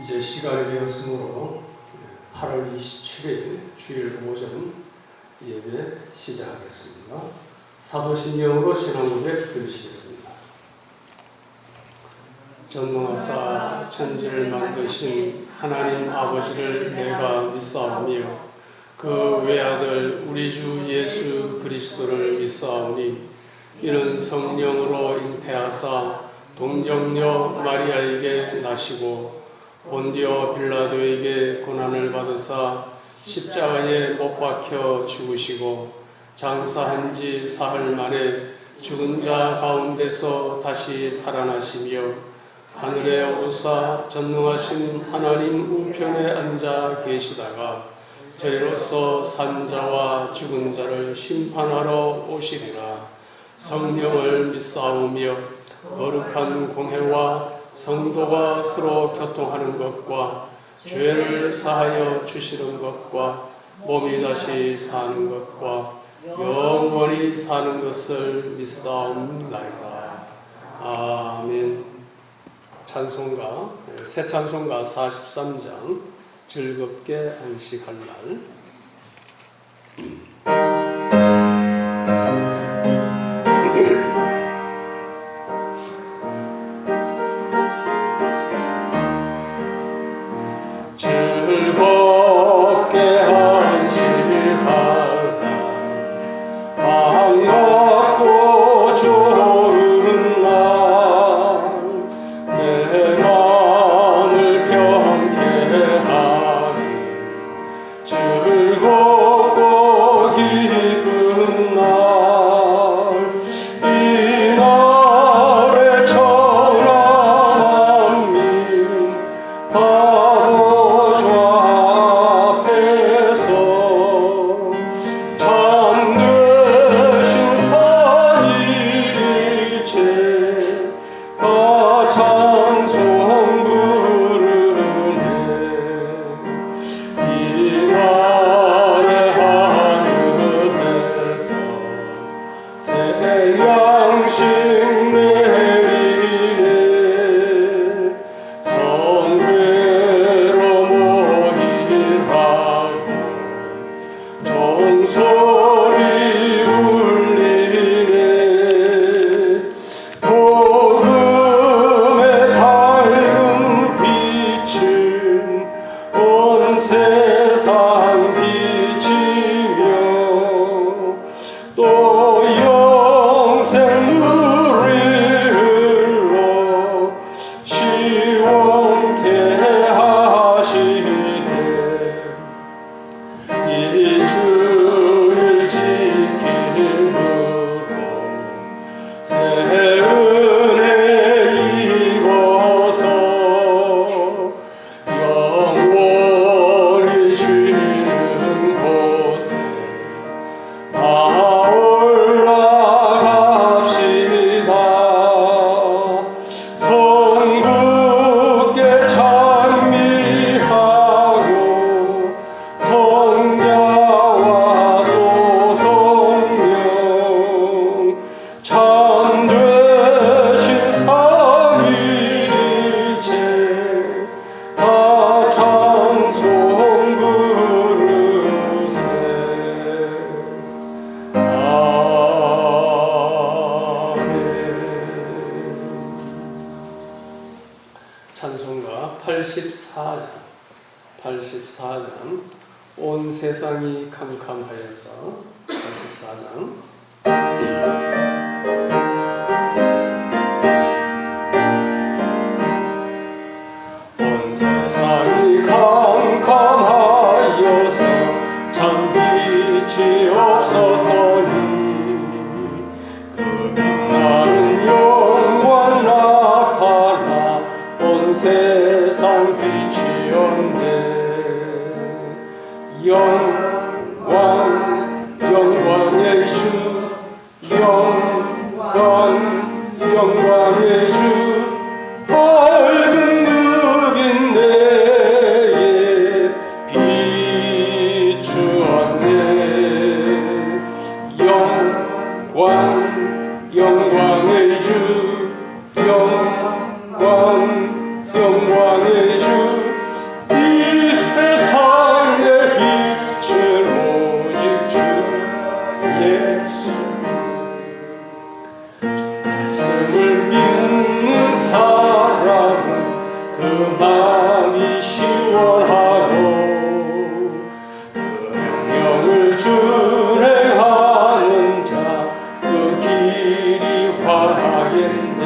이제 시간이 되었으므로 8월 27일 주일 오전 예배 시작하겠습니다. 사도신경으로 신앙고백 들으시겠습니다. 전능하사 천지를 만드신 하나님 아버지를 내가 믿사오며 그 외아들 우리 주 예수 그리스도를 믿사오니 이는 성령으로 잉태하사 동정녀 마리아에게 나시고 본디오 빌라도에게 고난을 받으사 십자가에 못 박혀 죽으시고 장사한 지 사흘 만에 죽은 자 가운데서 다시 살아나시며 하늘에 오르사 전능하신 하나님 우편에 앉아 계시다가 저희로서 산 자와 죽은 자를 심판하러 오시리라. 성령을 믿사오며 거룩한 공회와 성도가 서로 교통하는 것과 죄를 사하여 주시는 것과 몸이 다시 사는 것과 영원히 사는 것을 믿사옵나이다. 아멘. 찬송가, 새 찬송가 43장 즐겁게 안식할 날. 즐겁게 안식할 날 반갑고 좋은 날 내 마음을 평케 하니 찬송가 84장 온 세상이 캄캄하여서 84장 온 세상이 캄캄하여서 참 빛이 없었더니 그 빛나는 영광 나타나 온 세상 빛이었네. 영광의 주 영광의 주 밝은 흑인 내에 비추었네. 영광의 주 영광의 주 이 세상의 빛은 오직 주 예수. 말씀을 믿는 사람은 그 마음이 시원하고 그 명령을 준행하는 자 그 길이 환하겠네.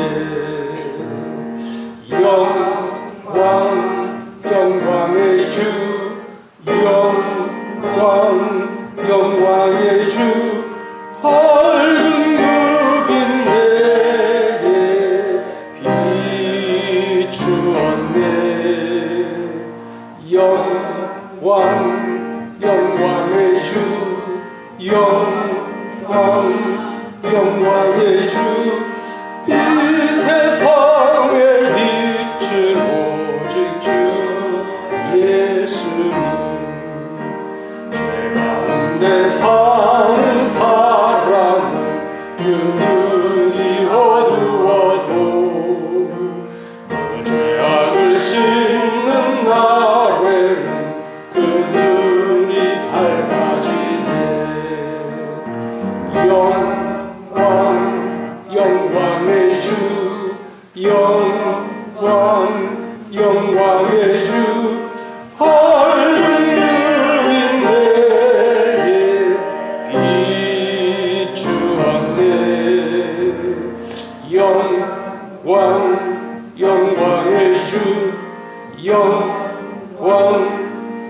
영광의 주 영광의 주 밝은 흑인 내게 비추었네. 영광의 주 영광의 주 이 세상의 빛은 오직 주 예수님. 죄 가운데 사는 사람은 그 눈이 어두워도 그 죄악을 씻는 날에는 그 눈이 밝아지네. 영광의 주 영광의 주 밝은 흑인 내게 비추었네. 영광의 주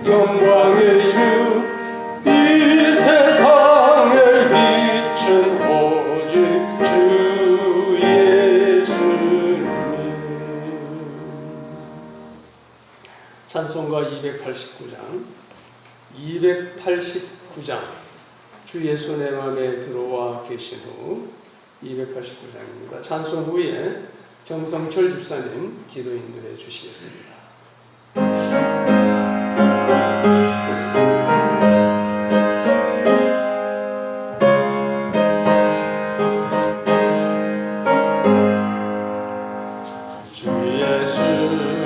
영광의 주 이 세상의 빛은 오직 주 예수님. 찬송가 289장 주 예수 내 맘에 들어와 계신 후 289장입니다. 찬송 후에 정성철 집사님 기도 인도해 주시겠습니다. 주 예수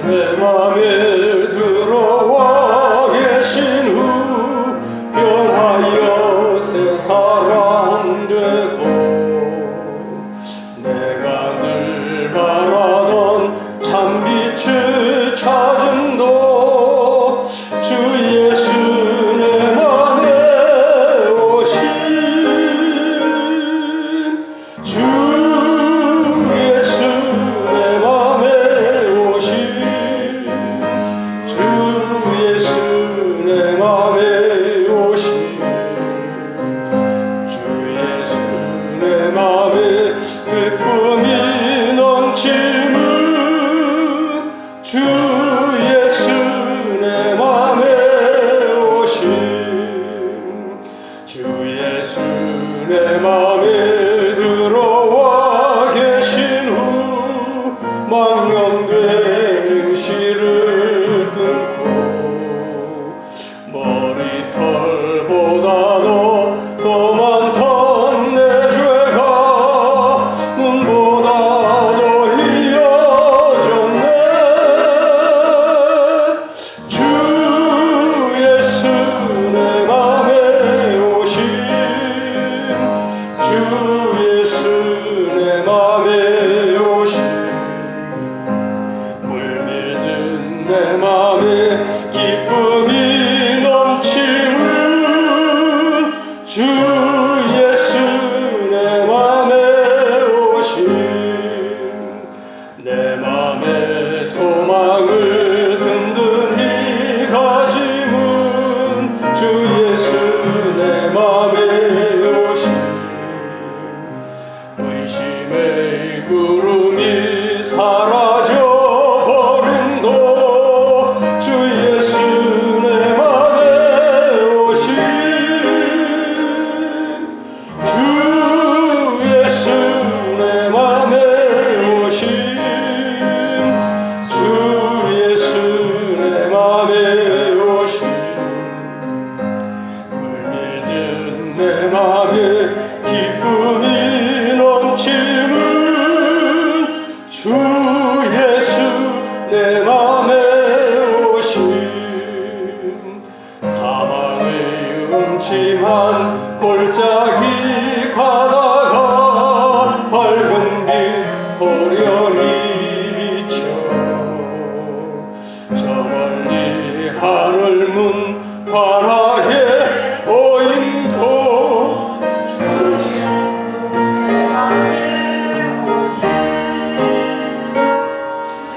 내 맘에 들어와 계신 후 변하여 새 사람 되고 내가 늘 바라던 참 빛을 찾 구름이 사라져버린도 주 예수 내 맘에 오신 주 예수 내 맘에 오신 주 예수 내 맘에 오신 물밀든 내 맘에 기쁨이 넘치는 주 예수 내 맘에 오신 사망의 음침한 골짜기 가다가 밝은 빛 호련히 비쳐 저 멀리 하늘 문 환하게 보인도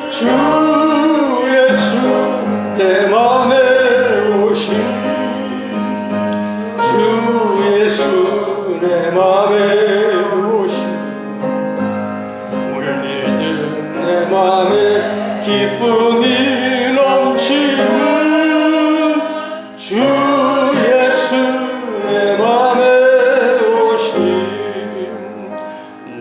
주 예수 내 맘에 오신 주 예수 내 맘에 오신 물밀든 내 맘에 기쁨이 넘치는 주 예수 내 맘에 오신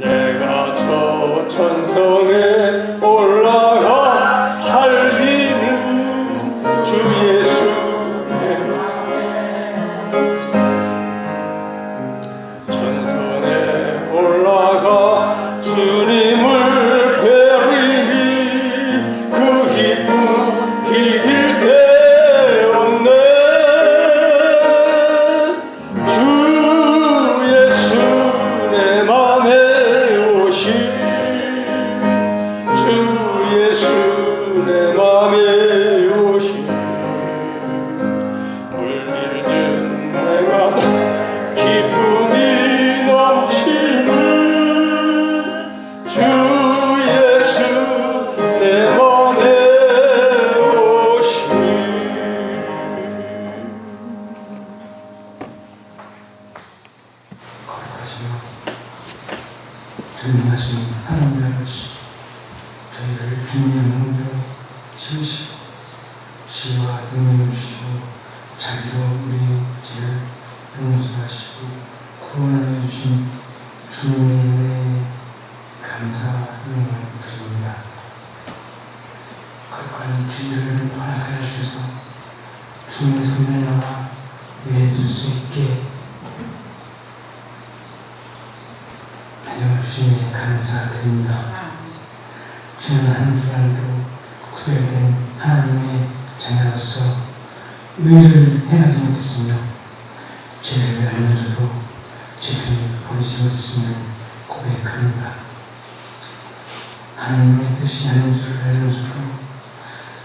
내가 저 천성에 올라가 살기는 주 예수 내 맘에 천성에 올라가 주님을 뵈리니 그 기쁨 비길 데 없네 주 예수 내 맘에 오신 주 예수 내 맘에 오신 물밀든 내가 기쁨이 넘치는 주 예수 내 맘에 오신 거룩하시며 전능하신 하나님 아버지 저희를 주님의 몸으로 지으시고 시와 능력을 주시고 자기로 우리의 죄를 용서하시고 구원하여 주신 주님의 은혜에 감사 영광을 드립니다. 거룩한 주님을 허락하여 주셔서 주님의 손에 나와 예해줄 수 있게 주님에 감사드립니다. 지난 한 주간도 구별된 하나님의 자녀로서 의를 행하지 못했으며 죄를 알면서도 죄를 버리지 못했음을 고백합니다. 하나님의 뜻이 아닌 줄을 알면서도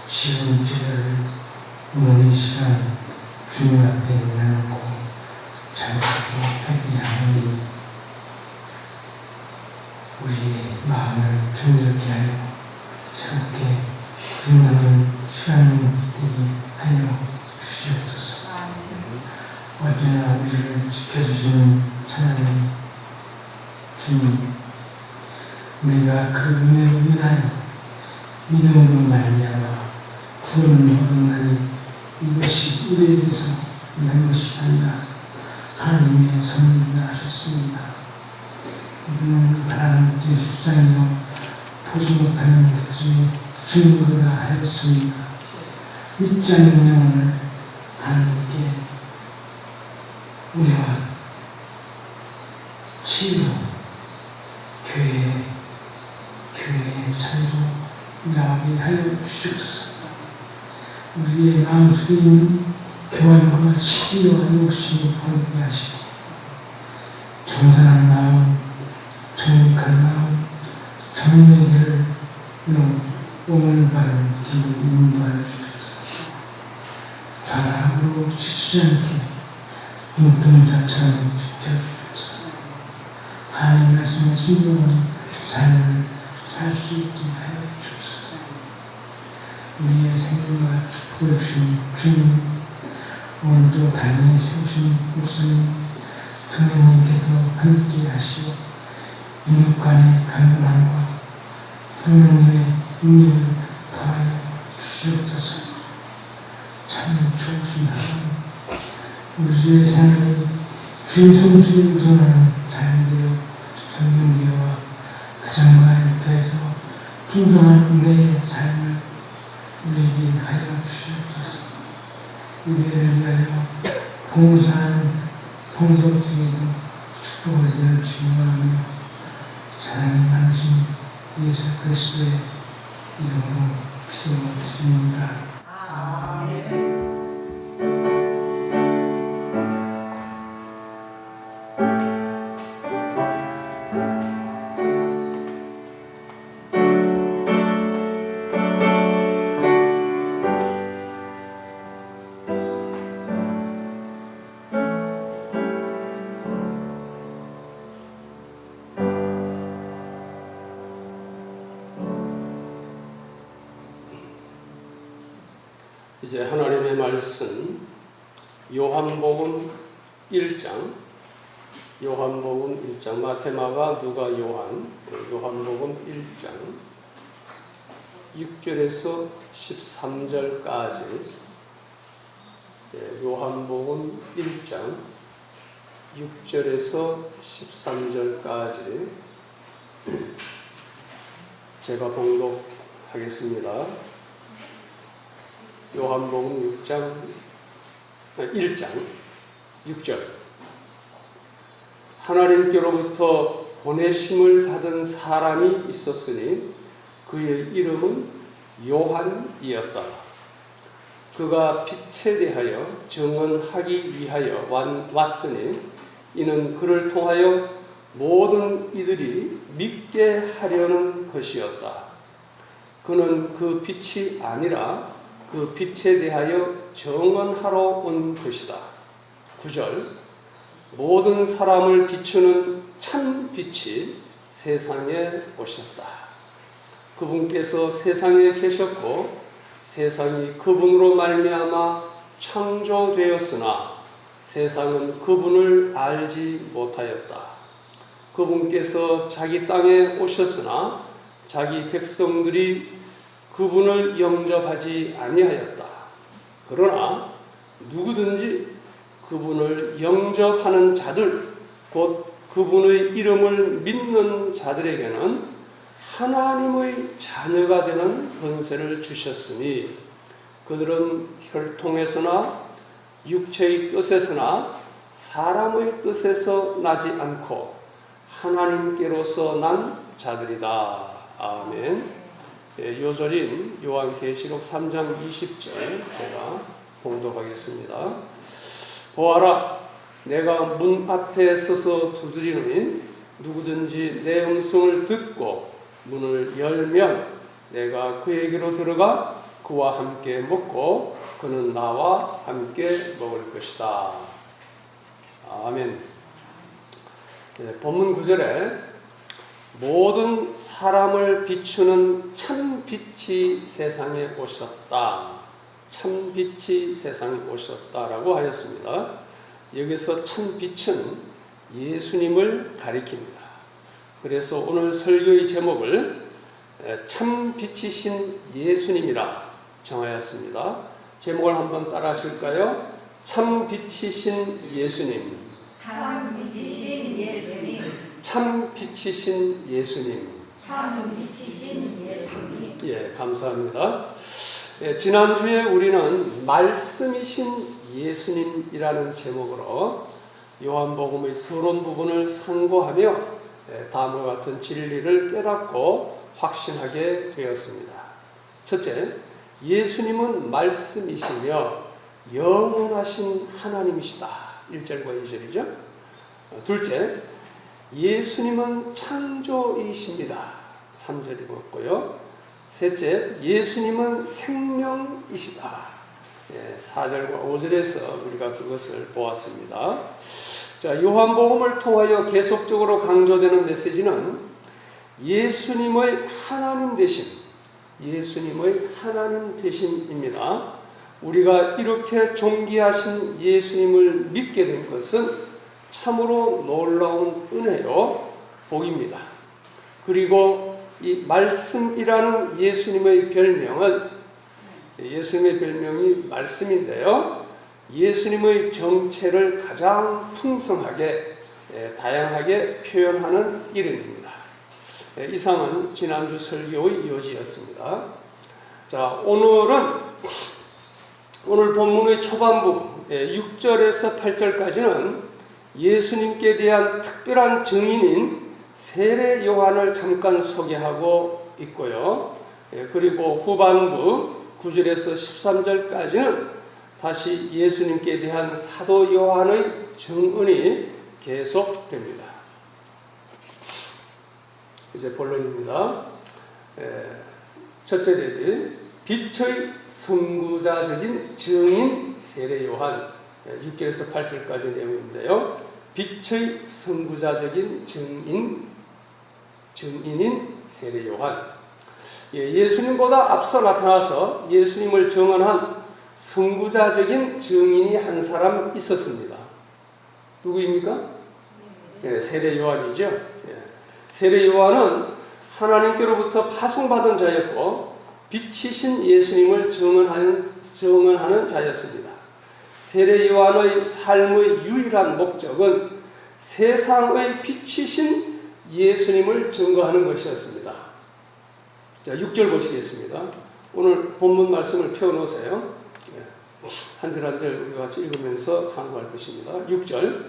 쉬운 죄를 오늘 이 시간 주님 앞에 내놓고 잘못하고 회개하니 우리의 마음을 정결케 하여 새롭게 드러나는 시간이 되게 하여 주시옵소서. 언제나 우리를 지켜주시는 하나님 주님, 우리가 그 은혜로 인하여 믿음으로 말미암아 구원을 얻었나니 이것이 우리에게서 난 것이 아니라 하나님의 선물이라 하셨습니다. 우리는 바라는 뜻이 십상이요 보지 못하는 뜻이 증거라 하였습니다. 믿지 않는 영혼을 하나님께 은혜와 치유 교회의 자리로 나오게 하여 주시옵소서. 우리의 마음속에 있는 교만과 시기와 욕심을 버리게 하시고 정상한 마음, 정직한 마음, 정의의 길을 오늘 바른 길을 인도하여 주옵소서. 좌락으로 지치지 않게 눈동자처럼 지켜주옵소서. 하나님 말씀의 순종한 삶을 살 수 있게 하여 주옵소서. 우리의 생명과 축복을 주신 주님, 오늘도 단위에 세우신 목사님, 성령님께서 함께 하시고 인육간의 강건함과 성령의 능력을 더하여 주시옵소서. 참 좋으신 하나님, 우리의 삶을 주의 성실에 우선하는 삶이되어 전능되어 가장 많이 더해서 풍성한 은혜의 삶을 우리에게 하여 주시옵소서. 우리를 위하여 봉사한 성도들에게도 축복을 이어 주시오며 사랑이 많으신 예수 그리스도의 이름으로 기도드립니다. 아멘. 이제 하나님의 말씀 요한복음 1장 마태, 마가, 누가, 요한복음 1장 6절에서 13절까지 요한복음 1장 6절에서 13절까지 제가 봉독하겠습니다. 요한복음 1장 6절. 하나님께로부터 보내심을 받은 사람이 있었으니 그의 이름은 요한이었다. 그가 빛에 대하여 증언하기 위하여 왔으니 이는 그를 통하여 모든 이들이 믿게 하려는 것이었다. 그는 그 빛이 아니라 그 빛에 대하여 증언하러 온 것이다. 9절. 모든 사람을 비추는 참 빛이 세상에 오셨다. 그분께서 세상에 계셨고 세상이 그분으로 말미암아 창조되었으나 세상은 그분을 알지 못하였다. 그분께서 자기 땅에 오셨으나 자기 백성들이 그분을 영접하지 아니하였다. 그러나 누구든지 그분을 영접하는 자들, 곧 그분의 이름을 믿는 자들에게는 하나님의 자녀가 되는 권세를 주셨으니 그들은 혈통에서나 육체의 뜻에서나 사람의 뜻에서 나지 않고 하나님께로서 난 자들이다. 아멘. 요절인 요한계시록 3장 20절 제가 봉독하겠습니다. 보아라, 내가 문 앞에 서서 두드리노니 누구든지 내 음성을 듣고 문을 열면 내가 그에게로 들어가 그와 함께 먹고 그는 나와 함께 먹을 것이다. 아멘. 본문 9절에 모든 사람을 비추는 참 빛이 세상에 오셨다. 참 빛이 세상에 오셨다라고 하였습니다. 여기서 참 빛은 예수님을 가리킵니다. 그래서 오늘 설교의 제목을 참 빛이신 예수님이라 정하였습니다. 제목을 한번 따라 하실까요? 참 빛이신 예수님. 참 빛이신 예수님. 참 빛이신 예수님. 참 빛이신 예수님. 예, 감사합니다. 지난주에 우리는 말씀이신 예수님이라는 제목으로 요한복음의 서론 부분을 상고하며 다음과 같은 진리를 깨닫고 확신하게 되었습니다. 첫째, 예수님은 말씀이시며 영원하신 하나님이시다. 1절과 2절이죠. 둘째, 예수님은 창조이십니다. 3절이고요. 셋째, 예수님은 생명이시다. 4절과 5절에서 우리가 그것을 보았습니다. 자, 요한복음을 통하여 계속적으로 강조되는 메시지는 예수님의 하나님 되심, 예수님의 하나님 되심입니다. 우리가 이렇게 존귀하신 예수님을 믿게 된 것은 참으로 놀라운 은혜요, 복입니다. 그리고 이 말씀이라는 예수님의 별명은 예수님의 별명이 말씀인데요. 예수님의 정체를 가장 풍성하게 다양하게 표현하는 이름입니다. 이상은 지난주 설교의 요지였습니다. 자, 오늘 본문의 초반부 6절에서 8절까지는 예수님께 대한 특별한 증인인 세례 요한을 잠깐 소개하고 있고요. 그리고 후반부 9절에서 13절까지는 다시 예수님께 대한 사도 요한의 증언이 계속됩니다. 이제 본론입니다. 첫째 대지 빛의 선구자적인 증인 세례 요한 6절에서 8절까지 내용인데요. 빛의 선구자적인 증인인 세례 요한. 예수님보다 앞서 나타나서 예수님을 증언한 선구자적인 증인이 한 사람 있었습니다. 누구입니까? 세례 요한이죠. 세례 요한은 하나님께로부터 파송받은 자였고 빛이신 예수님을 증언하는 자였습니다. 세례 요한의 삶의 유일한 목적은 세상의 빛이신 예수님을 증거하는 것이었습니다. 자, 6절 보시겠습니다. 오늘 본문 말씀을 펴놓으세요. 한 절 한 절 우리가 같이 읽으면서 상고할 것입니다. 6절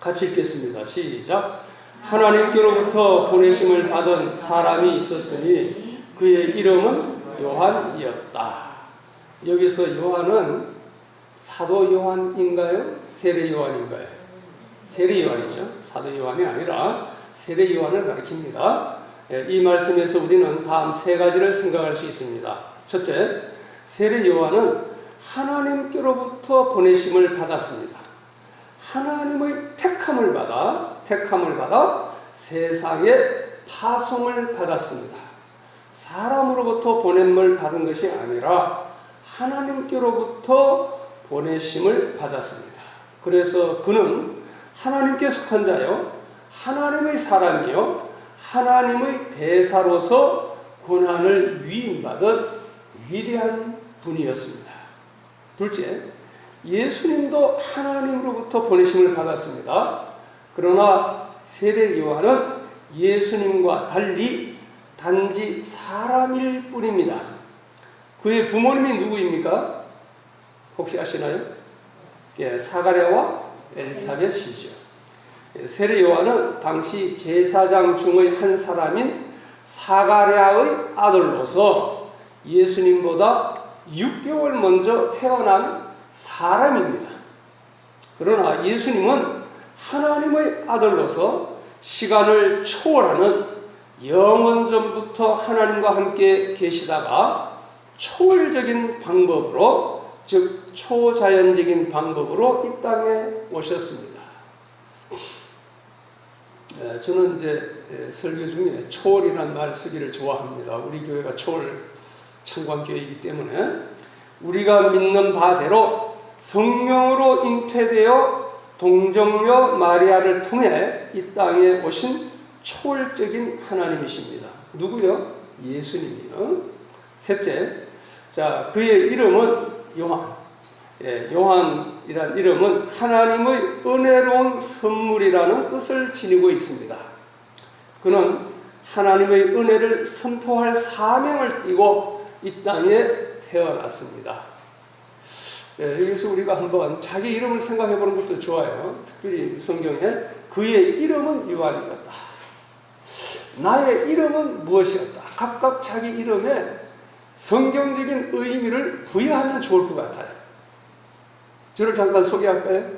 같이 읽겠습니다. 시작. 하나님께로부터 보내심을 받은 사람이 있었으니 그의 이름은 요한이었다. 여기서 요한은 사도 요한인가요? 세례 요한인가요? 세례 요한이죠. 사도 요한이 아니라 세례 요한을 가리킵니다. 이 말씀에서 우리는 다음 세 가지를 생각할 수 있습니다. 첫째, 세례 요한은 하나님께로부터 보내심을 받았습니다. 하나님의 택함을 받아 세상에 파송을 받았습니다. 사람으로부터 보냄을 받은 것이 아니라 하나님께로부터 보내심을 받았습니다. 그래서 그는 하나님께 속한 자요, 하나님의 사람이요, 하나님의 대사로서 고난을 위임받은 위대한 분이었습니다. 둘째, 예수님도 하나님으로부터 보내심을 받았습니다. 그러나 세례 요한은 예수님과 달리 단지 사람일 뿐입니다. 그의 부모님이 누구입니까? 혹시 아시나요? 사가랴와 엘리사벳이죠. 세례 요한은 당시 제사장 중의 한 사람인 사가랴의 아들로서 예수님보다 6개월 먼저 태어난 사람입니다. 그러나 예수님은 하나님의 아들로서 시간을 초월하는 영원전부터 하나님과 함께 계시다가 초월적인 방법으로, 즉 초자연적인 방법으로 이 땅에 오셨습니다. 저는 이제 설교 중에 초월이라는 말 쓰기를 좋아합니다. 우리 교회가 초월 창광교회이기 때문에 우리가 믿는 바대로 성령으로 잉태되어 동정녀 마리아를 통해 이 땅에 오신 초월적인 하나님이십니다. 누구요? 예수님이요. 셋째, 자, 그의 이름은 요한. 요한이란 이름은 하나님의 은혜로운 선물이라는 뜻을 지니고 있습니다. 그는 하나님의 은혜를 선포할 사명을 띠고 이 땅에 태어났습니다. 여기서 우리가 한번 자기 이름을 생각해 보는 것도 좋아요. 특별히 성경에 그의 이름은 요한이었다. 나의 이름은 무엇이었다. 각각 자기 이름에 성경적인 의미를 부여하면 좋을 것 같아요. 저를 잠깐 소개할까요?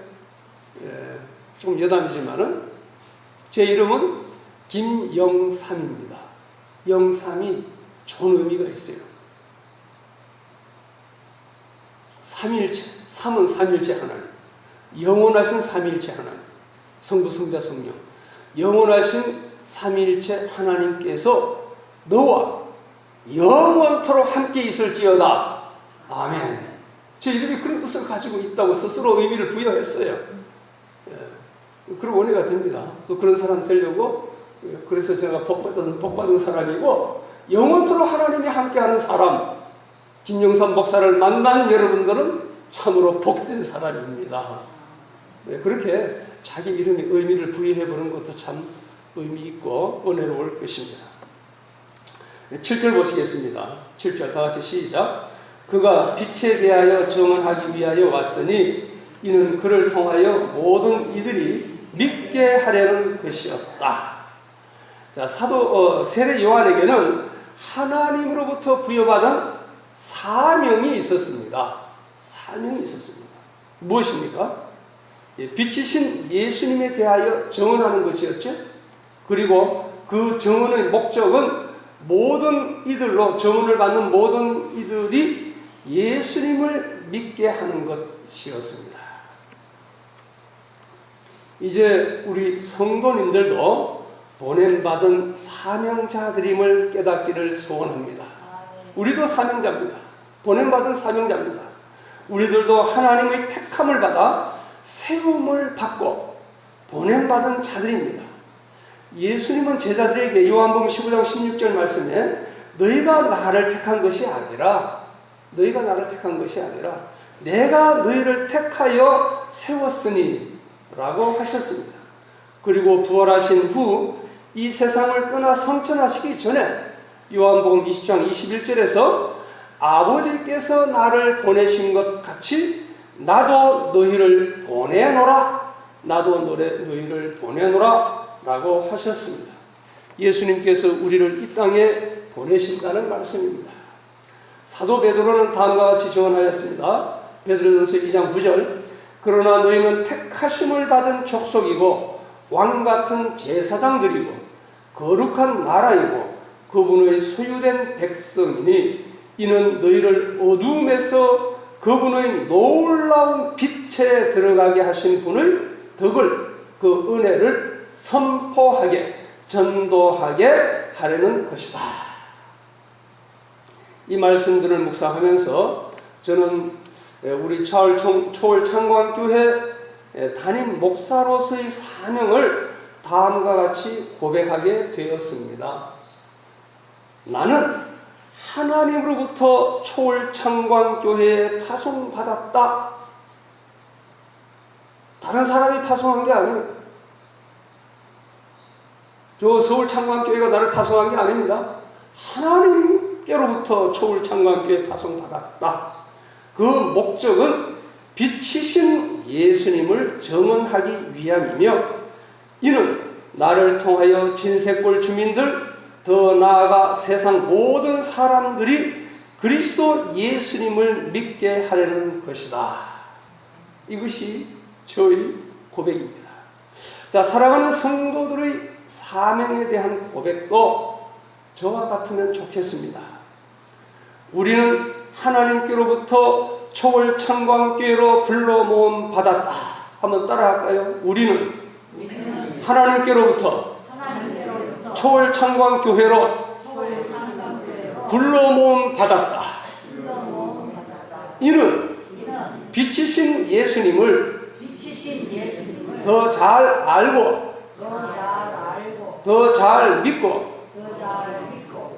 좀 여담이지만은 제 이름은 김영삼입니다. 영삼이 좋은 의미가 있어요. 삼위일체, 삼은 삼위일체 하나님, 영원하신 삼위일체 하나님, 성부, 성자, 성령, 영원하신 삼위일체 하나님께서 너와 영원토록 함께 있을지어다. 아멘. 제 이름이 그런 뜻을 가지고 있다고 스스로 의미를 부여했어요. 그런 원해가 됩니다. 또 그런 사람 되려고 그래서 제가 복받은 사람이고 영원토록 하나님이 함께하는 사람, 김영삼 목사를 만난 여러분들은 참으로 복된 사람입니다. 네, 그렇게 자기 이름에 의미를 부여해보는 것도 참 의미 있고 은혜로울 것입니다. 7절 보시겠습니다. 7절 다 같이 시작. 그가 빛에 대하여 증언하기 위하여 왔으니 이는 그를 통하여 모든 이들이 믿게 하려는 것이었다. 자, 세례 요한에게는 하나님으로부터 부여받은 사명이 있었습니다. 사명이 있었습니다. 무엇입니까? 빛이신 예수님에 대하여 증언하는 것이었죠. 그리고 그 증언의 목적은 모든 이들로 증언을 받는 모든 이들이 예수님을 믿게 하는 것이었습니다. 이제 우리 성도님들도 보냄받은 사명자들임을 깨닫기를 소원합니다. 우리도 사명자입니다. 보냄받은 사명자입니다. 우리들도 하나님의 택함을 받아 세움을 받고 보냄받은 자들입니다. 예수님은 제자들에게 요한복음 15장 16절 말씀에 너희가 나를 택한 것이 아니라 내가 너희를 택하여 세웠으니 라고 하셨습니다. 그리고 부활하신 후 이 세상을 떠나 성천하시기 전에 요한복음 20장 21절에서 아버지께서 나를 보내신 것 같이 나도 너희를 보내노라 라고 하셨습니다. 예수님께서 우리를 이 땅에 보내신다는 말씀입니다. 사도 베드로는 다음과 같이 증언하였습니다. 베드로전서 2장 9절 그러나 너희는 택하심을 받은 족속이고 왕같은 제사장들이고 거룩한 나라이고 그분의 소유된 백성이니 이는 너희를 어둠에서 그분의 놀라운 빛에 들어가게 하신 분의 덕을 그 은혜를 선포하게 전도하게 하려는 것이다. 이 말씀들을 묵상하면서 저는 우리 초월 창광교회 담임 목사로서의 사명을 다음과 같이 고백하게 되었습니다. 나는 하나님으로부터 초월 창광교회에 파송받았다. 다른 사람이 파송한 게 아니에요. 저 서울 창광교회가 나를 파송한 게 아닙니다. 하나님께로부터 초월 창광교회에 파송받았다. 그 목적은 빛이신 예수님을 증언하기 위함이며 이는 나를 통하여 진세골 주민들 더 나아가 세상 모든 사람들이 그리스도 예수님을 믿게 하려는 것이다. 이것이 저의 고백입니다. 자, 사랑하는 성도들의 사명에 대한 고백도 저와 같으면 좋겠습니다. 우리는 하나님께로부터 초월 창광교회로 불러 모음 받았다. 한번 따라할까요? 우리는 하나님께로부터 초월 창광교회로 불러 모음 받았다. 이는 빛이신 예수님을 더 잘 알고 더 잘 믿고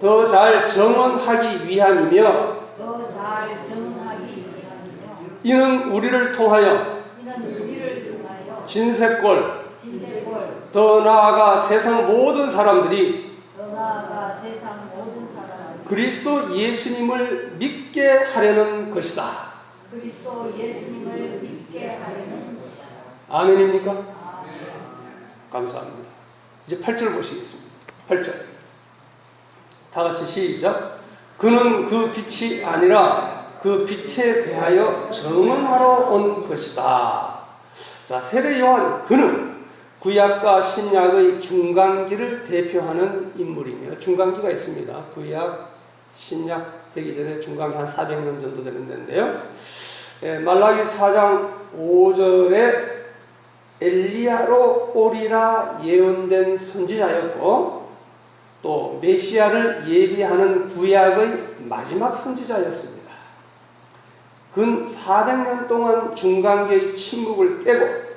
더 잘 증언하기 위함이며 이는 우리를 통하여 진세골 더 나아가 세상 모든 사람들이 그리스도 예수님을 믿게 하려는 것이다. 아멘입니까? 감사합니다. 이제 8절 보시겠습니다. 8절 다 같이 시작. 그는 그 빛이 아니라 그 빛에 대하여 증언하러 온 것이다. 자, 세례 요한 그는 구약과 신약의 중간기를 대표하는 인물이며 중간기가 있습니다. 구약, 신약 되기 전에 중간기 한 400년 정도 되는 데인데요. 말라기 4장 5절에 엘리야로 오리라 예언된 선지자였고 또 메시아를 예비하는 구약의 마지막 선지자였습니다. 근 400년 동안 중간기의 침묵을 깨고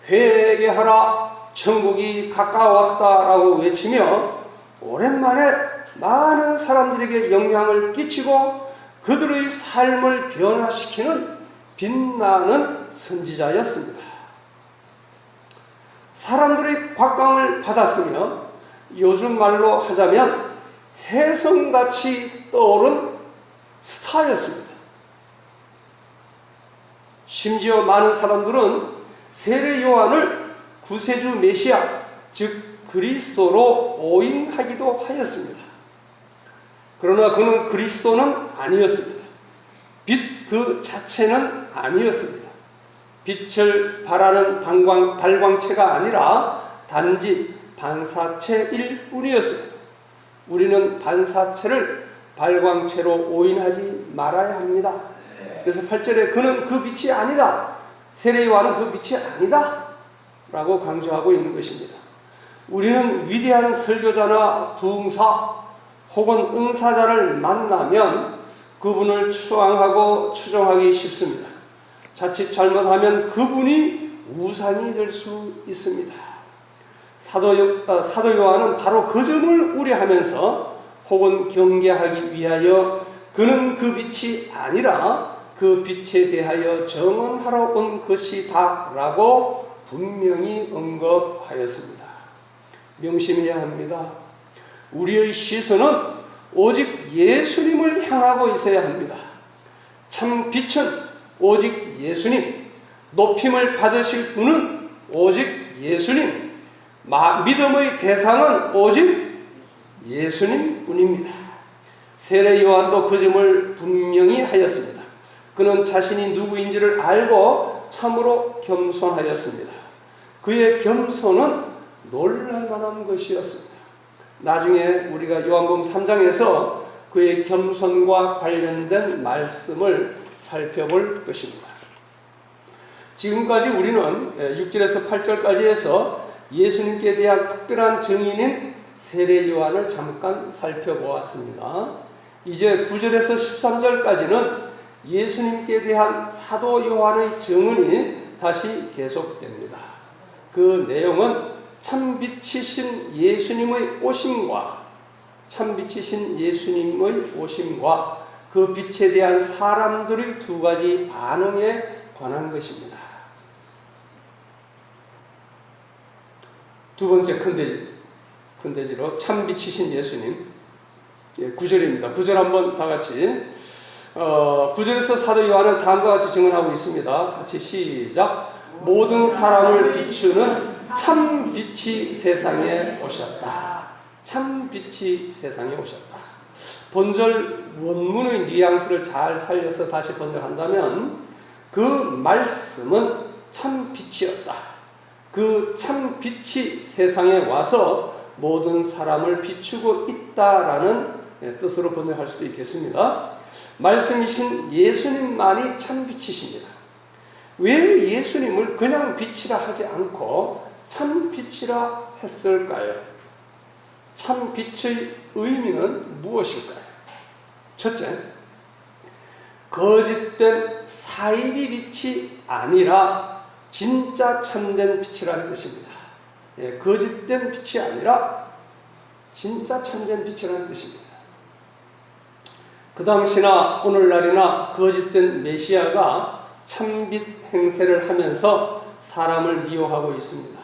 회개하라 천국이 가까웠다라고 외치며 오랜만에 많은 사람들에게 영향을 끼치고 그들의 삶을 변화시키는 빛나는 선지자였습니다. 사람들의 곽광을 받았으며 요즘 말로 하자면 혜성같이 떠오른 스타였습니다. 심지어 많은 사람들은 세례 요한을 구세주 메시아, 즉 그리스도로 오인하기도 하였습니다. 그러나 그는 그리스도는 아니었습니다. 빛 그 자체는 아니었습니다. 빛을 발하는 발광체가 아니라 단지 반사체일 뿐이었습니다. 우리는 반사체를 발광체로 오인하지 말아야 합니다. 그래서 8절에 그는 그 빛이 아니다. 세례 요한은 그 빛이 아니다. 라고 강조하고 있는 것입니다. 우리는 위대한 설교자나 부흥사 혹은 은사자를 만나면 그분을 추앙하고 추종하기 쉽습니다. 자칫 잘못하면 그분이 우상이 될 수 있습니다. 사도 요한은 바로 그 점을 우려하면서 혹은 경계하기 위하여 그는 그 빛이 아니라 그 빛에 대하여 정언하러 온 것이다 라고 분명히 언급하였습니다. 명심해야 합니다. 우리의 시선은 오직 예수님을 향하고 있어야 합니다. 참 빛은 오직 예수님, 높임을 받으실 분은 오직 예수님, 믿음의 대상은 오직 예수님 뿐입니다. 세례 요한도 그 점을 분명히 하였습니다. 그는 자신이 누구인지를 알고 참으로 겸손하였습니다. 그의 겸손은 놀랄만한 것이었습니다. 나중에 우리가 요한복음 3장에서 그의 겸손과 관련된 말씀을 살펴볼 것입니다. 지금까지 우리는 6절에서 8절까지 해서 예수님께 대한 특별한 증인인 세례 요한을 잠깐 살펴보았습니다. 이제 9절에서 13절까지는 예수님께 대한 사도 요한의 증언이 다시 계속됩니다. 그 내용은 참빛이신 예수님의 오심과 그 빛에 대한 사람들의 두 가지 반응에 관한 것입니다. 두 번째 큰돼지로 참빛이신 예수님 9절입니다. 9절 한번 다 같이 9절에서 사도 요한은 다음과 같이 증언하고 있습니다. 같이 시작. 모든 사람을 비추는 참 빛이 세상에 오셨다. 참 빛이 세상에 오셨다. 본절 원문의 뉘앙스를 잘 살려서 다시 번역한다면 그 말씀은 참 빛이었다. 그 참 빛이 세상에 와서 모든 사람을 비추고 있다라는 뜻으로 번역할 수도 있겠습니다. 말씀이신 예수님만이 참 빛이십니다. 왜 예수님을 그냥 빛이라 하지 않고 참 빛이라 했을까요? 참 빛의 의미는 무엇일까요? 첫째, 거짓된 사이비 빛이 아니라 진짜 참된 빛이라는 뜻입니다. 거짓된 빛이 아니라 진짜 참된 빛이라는 뜻입니다. 그 당시나 오늘날이나 거짓된 메시아가 참빛 행세를 하면서 사람을 미혹하고 있습니다.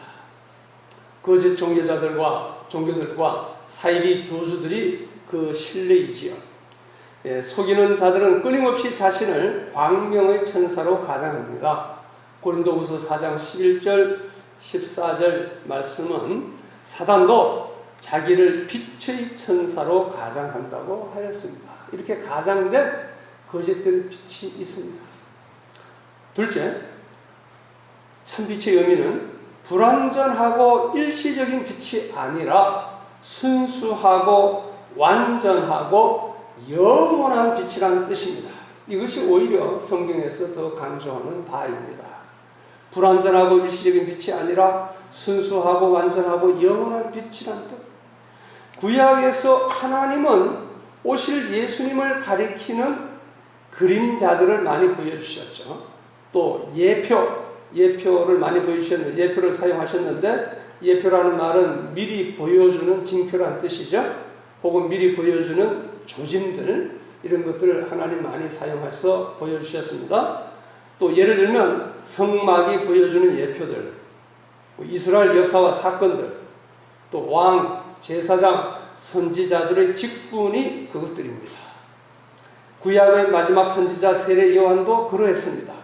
거짓 종교들과 사이비 교주들이 그 실내이지요. 속이는 자들은 끊임없이 자신을 광명의 천사로 가장합니다. 고린도후서 4장 11절 14절 말씀은 사단도 자기를 빛의 천사로 가장한다고 하였습니다. 이렇게 가장된 거짓된 빛이 있습니다. 둘째, 참빛의 의미는 불완전하고 일시적인 빛이 아니라 순수하고 완전하고 영원한 빛이라는 뜻입니다. 이것이 오히려 성경에서 더 강조하는 바입니다. 불완전하고 일시적인 빛이 아니라 순수하고 완전하고 영원한 빛이라는 뜻. 구약에서 하나님은 오실 예수님을 가리키는 그림자들을 많이 보여주셨죠. 또 예표를 많이 보여주셨는데, 예표를 사용하셨는데 예표라는 말은 미리 보여주는 징표란 뜻이죠. 혹은 미리 보여주는 조짐들, 이런 것들을 하나님 많이 사용해서 보여주셨습니다. 또 예를 들면 성막이 보여주는 예표들, 이스라엘 역사와 사건들, 또 왕, 제사장, 선지자들의 직분이 그것들입니다. 구약의 마지막 선지자 세례 요한도 그러했습니다.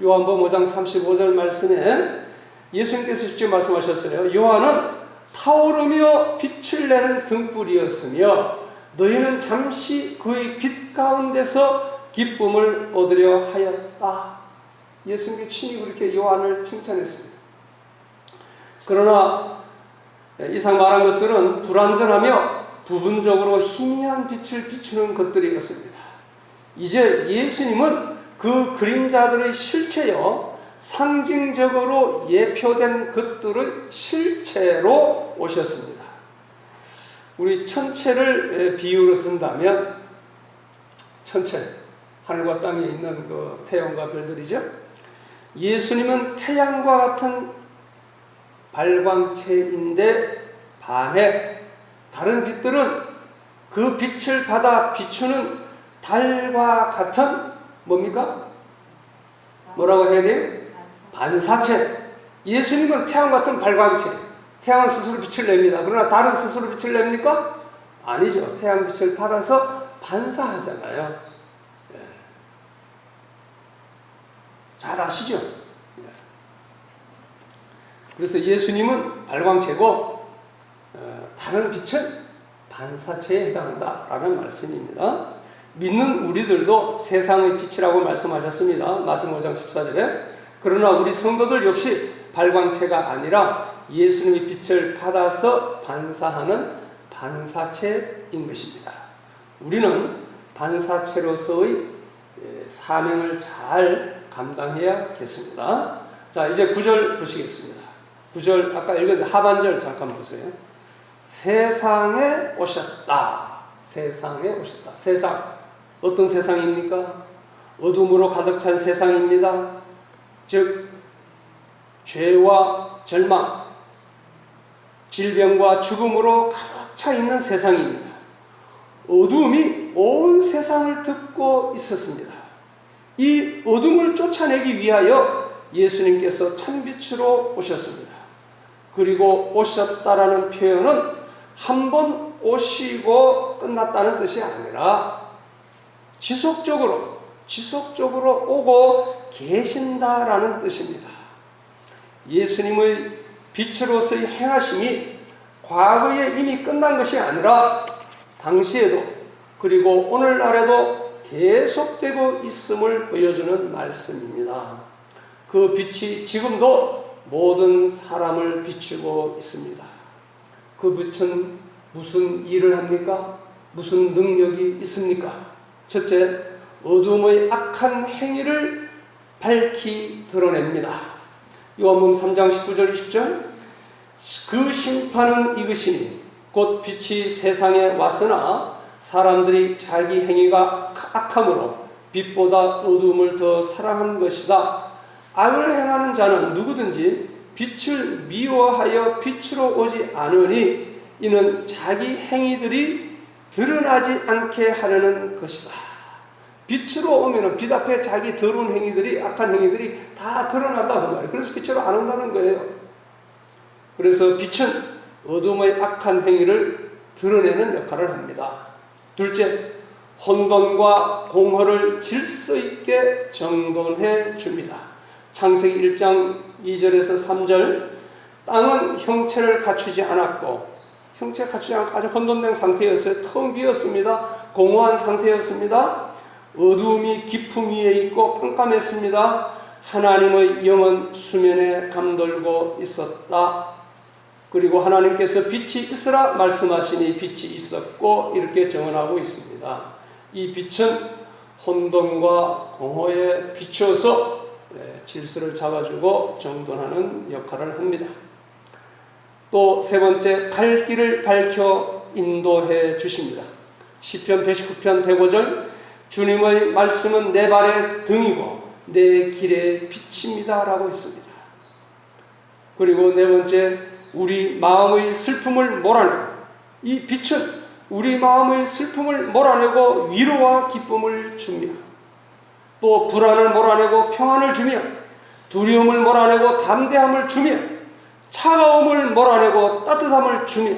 요한복음 5장 35절 말씀에 예수님께서 직접 말씀하셨어요. 요한은 타오르며 빛을 내는 등불이었으며 너희는 잠시 그의 빛 가운데서 기쁨을 얻으려 하였다. 예수님이 친히 그렇게 요한을 칭찬했습니다. 그러나 이상 말한 것들은 불완전하며 부분적으로 희미한 빛을 비추는 것들이었습니다. 이제 예수님은 그 그림자들의 실체여 상징적으로 예표된 것들의 실체로 오셨습니다. 우리 천체를 비유로 든다면, 천체, 하늘과 땅에 있는 그 태양과 별들이죠. 예수님은 태양과 같은 발광체인데 반해 다른 빛들은 그 빛을 받아 비추는 달과 같은 뭡니까? 뭐라고 해야 돼요? 반사체. 예수님은 태양 같은 발광체. 태양은 스스로 빛을 냅니다. 그러나 달은 스스로 빛을 냅니까? 아니죠. 태양 빛을 받아서 반사하잖아요. 잘 아시죠? 그래서 예수님은 발광체고 다른 빛은 반사체에 해당한다라는 말씀입니다. 믿는 우리들도 세상의 빛이라고 말씀하셨습니다. 마태복음 5장 14절에. 그러나 우리 성도들 역시 발광체가 아니라 예수님의 빛을 받아서 반사하는 반사체인 것입니다. 우리는 반사체로서의 사명을 잘 감당해야겠습니다. 자, 이제 9절 보시겠습니다. 9절 아까 읽은 하반절 잠깐 보세요. 세상에 오셨다. 세상에 오셨다. 세상. 어떤 세상입니까? 어둠으로 가득 찬 세상입니다. 즉 죄와 절망, 질병과 죽음으로 가득 차 있는 세상입니다. 어둠이 온 세상을 덮고 있었습니다. 이 어둠을 쫓아내기 위하여 예수님께서 찬빛으로 오셨습니다. 그리고 오셨다라는 표현은 한 번 오시고 끝났다는 뜻이 아니라 지속적으로 오고 계신다라는 뜻입니다. 예수님의 빛으로서의 행하심이 과거에 이미 끝난 것이 아니라 당시에도 그리고 오늘날에도 계속되고 있음을 보여주는 말씀입니다. 그 빛이 지금도 모든 사람을 비추고 있습니다. 그 빛은 무슨 일을 합니까? 무슨 능력이 있습니까? 첫째, 어둠의 악한 행위를 밝히 드러냅니다. 요한복음 3장 19절 20절 그 심판은 이것이니 곧 빛이 세상에 왔으나 사람들이 자기 행위가 악함으로 빛보다 어둠을 더 사랑한 것이다. 악을 행하는 자는 누구든지 빛을 미워하여 빛으로 오지 않으니 이는 자기 행위들이 드러나지 않게 하려는 것이다. 빛으로 오면은 빛 앞에 자기 더러운 행위들이, 악한 행위들이 다 드러난다 그 말이에요. 그래서 빛으로 안 온다는 거예요. 그래서 빛은 어둠의 악한 행위를 드러내는 역할을 합니다. 둘째, 혼돈과 공허를 질서 있게 정돈해 줍니다. 창세기 1장 2절에서 3절 땅은 형체를 갖추지 않았고 형체를 갖추지 않고 아주 혼돈된 상태였어요. 텅 비었습니다. 공허한 상태였습니다. 어두움이 깊음 위에 있고 깜깜했습니다. 하나님의 영은 수면에 감돌고 있었다. 그리고 하나님께서 빛이 있으라 말씀하시니 빛이 있었고 이렇게 정언하고 있습니다. 이 빛은 혼돈과 공허에 비춰서 질서를 잡아주고 정돈하는 역할을 합니다. 또 세 번째, 갈 길을 밝혀 인도해 주십니다. 시편 119편 105절 주님의 말씀은 내 발의 등이고 내 길의 빛입니다 라고 했습니다. 그리고 네 번째, 우리 마음의 슬픔을 몰아내고, 이 빛은 우리 마음의 슬픔을 몰아내고 위로와 기쁨을 주며, 또 불안을 몰아내고 평안을 주며, 두려움을 몰아내고 담대함을 주며, 차가움을 몰아내고 따뜻함을 주며,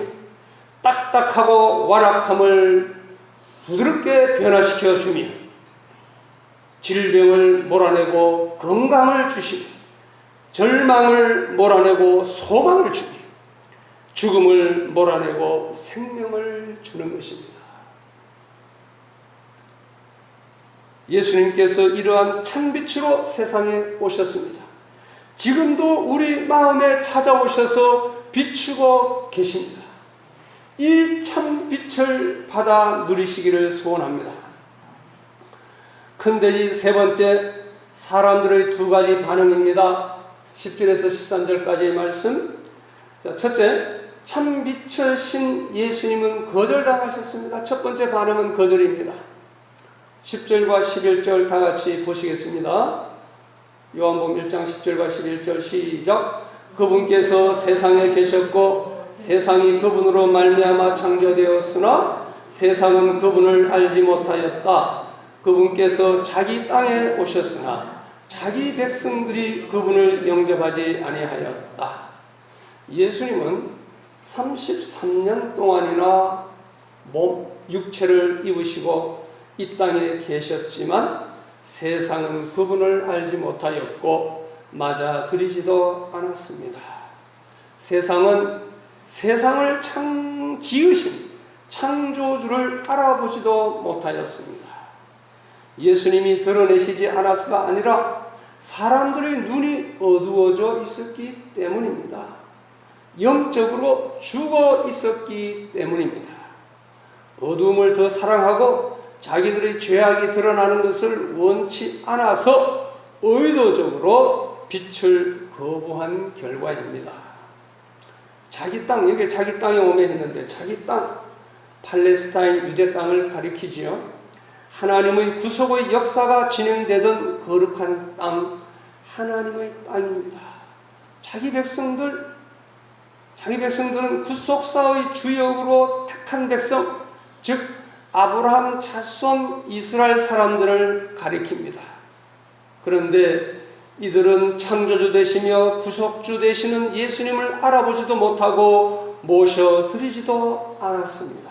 딱딱하고 완악함을 부드럽게 변화시켜 주며, 질병을 몰아내고 건강을 주시며, 절망을 몰아내고 소망을 주며, 죽음을 몰아내고 생명을 주는 것입니다. 예수님께서 이러한 찬빛으로 세상에 오셨습니다. 지금도 우리 마음에 찾아오셔서 비추고 계십니다. 이 찬빛을 받아 누리시기를 소원합니다. 큰데 이 세 번째, 사람들의 두 가지 반응입니다. 10절에서 13절까지의 말씀. 자, 첫째, 참빛이신 예수님은 거절당하셨습니다. 첫 번째 반응은 거절입니다. 10절과 11절 다 같이 보시겠습니다. 요한복음 1장 10절과 11절 시작. 그분께서 세상에 계셨고 세상이 그분으로 말미암아 창조되었으나 세상은 그분을 알지 못하였다. 그분께서 자기 땅에 오셨으나 자기 백성들이 그분을 영접하지 아니하였다. 예수님은 33년 동안이나 육체를 입으시고 이 땅에 계셨지만 세상은 그분을 알지 못하였고 맞아들이지도 않았습니다. 세상은 세상을 지으신 창조주를 알아보지도 못하였습니다. 예수님이 드러내시지 않아서가 아니라 사람들의 눈이 어두워져 있었기 때문입니다. 영적으로 죽어 있었기 때문입니다. 어두움을 더 사랑하고 자기들의 죄악이 드러나는 것을 원치 않아서 의도적으로 빛을 거부한 결과입니다. 자기 땅, 여기 자기 땅에 오매 했는데 자기 땅, 팔레스타인 유대 땅을 가리키지요. 하나님의 구속의 역사가 진행되던 거룩한 땅, 하나님의 땅입니다. 자기 백성들은 구속사의 주역으로 택한 백성, 즉 아브라함 자손 이스라엘 사람들을 가리킵니다. 그런데 이들은 창조주 되시며 구속주 되시는 예수님을 알아보지도 못하고 모셔드리지도 않았습니다.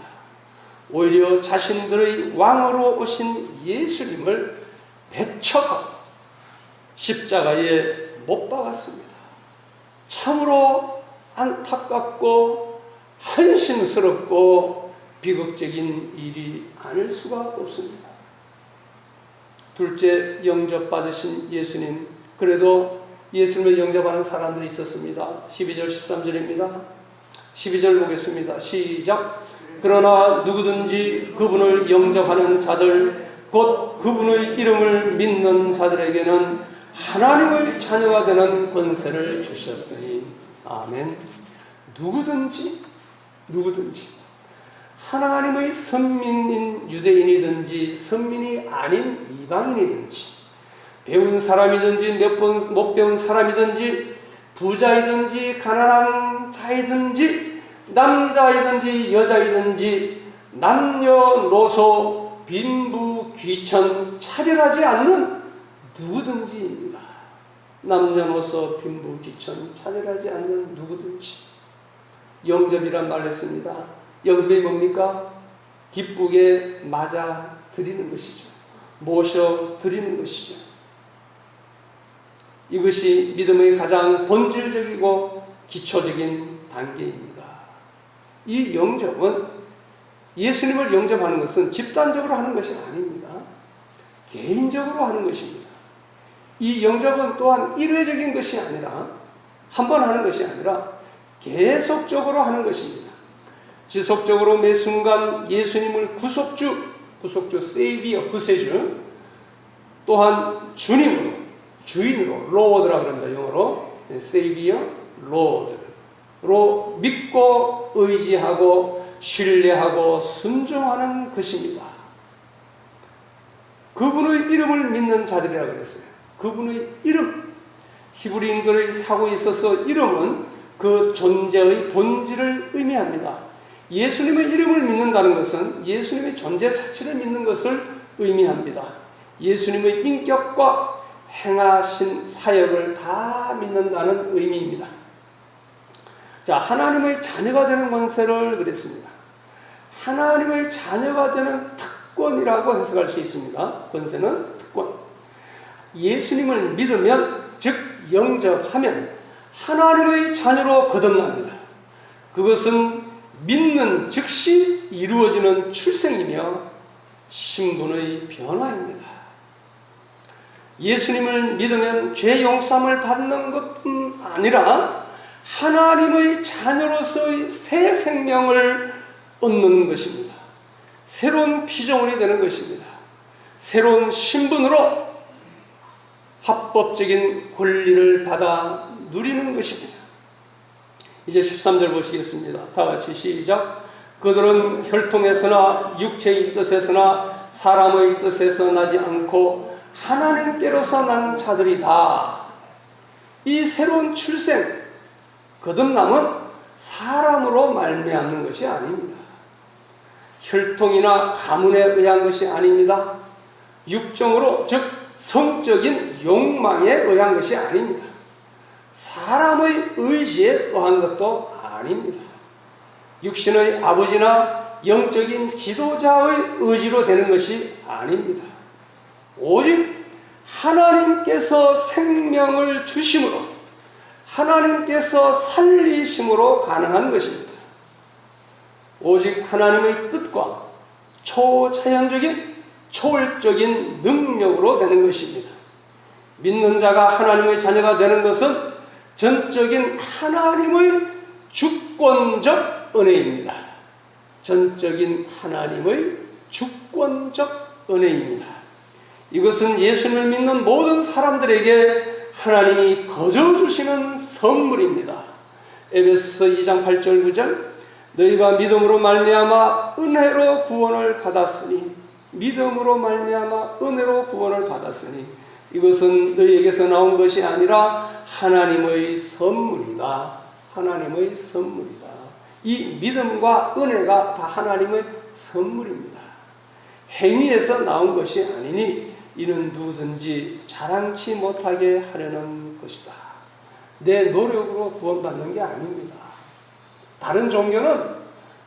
오히려 자신들의 왕으로 오신 예수님을 배척하고 십자가에 못 박았습니다. 참으로 안타깝고 한심스럽고 비극적인 일이 아닐 수가 없습니다. 둘째, 영접받으신 예수님. 그래도 예수님을 영접하는 사람들이 있었습니다. 12절 13절입니다. 12절 보겠습니다. 시작. 그러나 누구든지 그분을 영접하는 자들, 곧 그분의 이름을 믿는 자들에게는 하나님의 자녀가 되는 권세를 주셨으니. 아멘. 누구든지 하나님의 선민인 유대인이든지 선민이 아닌 이방인이든지 배운 사람이든지 몇 번 못 배운 사람이든지 부자이든지 가난한 자이든지 남자이든지 여자이든지 남녀노소 빈부 귀천 차별하지 않는 누구든지입니다. 남녀노소 빈부 귀천 차별하지 않는 누구든지. 영접이란 말을 했습니다. 영접이 뭡니까? 기쁘게 맞아 드리는 것이죠. 모셔 드리는 것이죠. 이것이 믿음의 가장 본질적이고 기초적인 단계입니다. 이 영접은, 예수님을 영접하는 것은 집단적으로 하는 것이 아닙니다. 개인적으로 하는 것입니다. 이 영접은 또한 일회적인 것이 아니라, 한 번 하는 것이 아니라 계속적으로 하는 것입니다. 지속적으로 매 순간 예수님을 구속주, 세이비어, 구세주, 또한 주님으로, 주인으로, 로드라고 합니다. 영어로 세이비어, 로드로 믿고 의지하고 신뢰하고 순종하는 것입니다. 그분의 이름을 믿는 자들이라고 그랬어요. 그분의 이름, 히브리인들의 사고에 있어서 이름은 그 존재의 본질을 의미합니다. 예수님의 이름을 믿는다는 것은 예수님의 존재 자체를 믿는 것을 의미합니다. 예수님의 인격과 행하신 사역을 다 믿는다는 의미입니다. 자, 하나님의 자녀가 되는 권세를 그랬습니다. 하나님의 자녀가 되는 특권이라고 해석할 수 있습니다. 권세는 특권. 예수님을 믿으면, 즉 영접하면 하나님의 자녀로 거듭납니다. 그것은 믿는 즉시 이루어지는 출생이며 신분의 변화입니다. 예수님을 믿으면 죄 용서함을 받는 것뿐 아니라 하나님의 자녀로서의 새 생명을 얻는 것입니다. 새로운 피조물이 되는 것입니다. 새로운 신분으로 합법적인 권리를 받아 누리는 것입니다. 이제 13절 보시겠습니다. 다 같이 시작. 그들은 혈통에서나 육체의 뜻에서나 사람의 뜻에서 나지 않고 하나님께로서 난 자들이다. 이 새로운 출생, 거듭남은 사람으로 말미암는 것이 아닙니다. 혈통이나 가문에 의한 것이 아닙니다. 육정으로, 즉 성적인 욕망에 의한 것이 아닙니다. 사람의 의지에 의한 것도 아닙니다. 육신의 아버지나 영적인 지도자의 의지로 되는 것이 아닙니다. 오직 하나님께서 생명을 주심으로, 하나님께서 살리심으로 가능한 것입니다. 오직 하나님의 뜻과 초자연적인 초월적인 능력으로 되는 것입니다. 믿는 자가 하나님의 자녀가 되는 것은 전적인 하나님의 주권적 은혜입니다. 전적인 하나님의 주권적 은혜입니다. 이것은 예수님을 믿는 모든 사람들에게 하나님이 거저 주시는 선물입니다. 에베소서 2장 8절 9절 너희가 믿음으로 말미암아 은혜로 구원을 받았으니, 믿음으로 말미암아 은혜로 구원을 받았으니 이것은 너희에게서 나온 것이 아니라 하나님의 선물이다. 하나님의 선물이다. 이 믿음과 은혜가 다 하나님의 선물입니다. 행위에서 나온 것이 아니니 이는 누구든지 자랑치 못하게 하려는 것이다. 내 노력으로 구원받는 게 아닙니다. 다른 종교는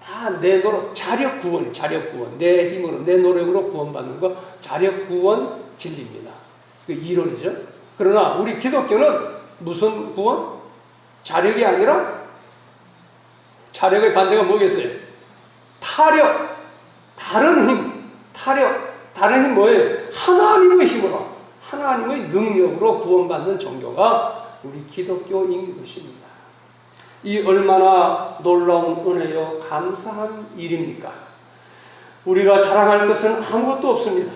다 내 노력, 자력 구원이에요. 자력 구원. 내 힘으로, 내 노력으로 구원받는 거, 자력 구원 진리입니다. 그 이론이죠. 그러나 우리 기독교는 무슨 구원? 자력이 아니라 자력의 반대가 뭐겠어요? 타력, 다른 힘, 타력, 다른 힘 뭐예요? 하나님의 힘으로, 하나님의 능력으로 구원받는 종교가 우리 기독교인 것입니다. 이 얼마나 놀라운 은혜요, 감사한 일입니까? 우리가 자랑할 것은 아무것도 없습니다.